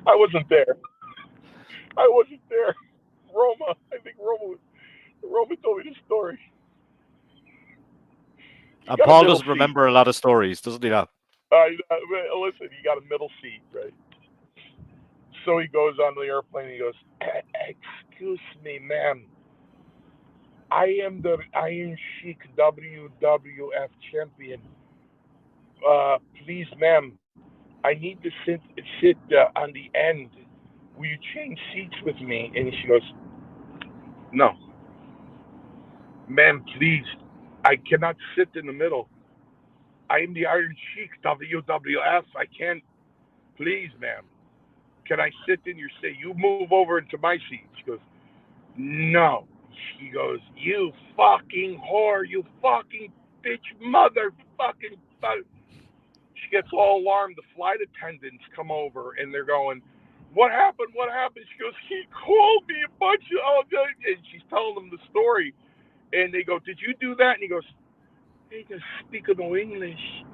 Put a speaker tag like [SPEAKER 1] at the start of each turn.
[SPEAKER 1] I wasn't there. I wasn't there. Roma. I think Roma told me the story. He
[SPEAKER 2] And
[SPEAKER 1] got a
[SPEAKER 2] Paul
[SPEAKER 1] middle
[SPEAKER 2] doesn't
[SPEAKER 1] seat.
[SPEAKER 2] remember a lot of stories, doesn't he? Now,
[SPEAKER 1] Listen, he got a middle seat, right? So he goes on the airplane. And he goes, "Excuse me, ma'am. I am the Iron Sheik WWF champion. Please, ma'am, I need to sit on the end. Will you change seats with me?" And she goes, "No, ma'am, please. I cannot sit in the middle. I am the Iron Sheik WWF. I can't. Please, ma'am. Can I sit in your seat? You move over into my seat." She goes, "No." She goes, "You fucking whore. You fucking bitch motherfucking." She gets all alarmed. The flight attendants come over and they're going, "What happened? What happened?" She goes, "He called me a bunch of," and she's telling them the story. And they go, "Did you do that?" And he goes, "They just speak no English."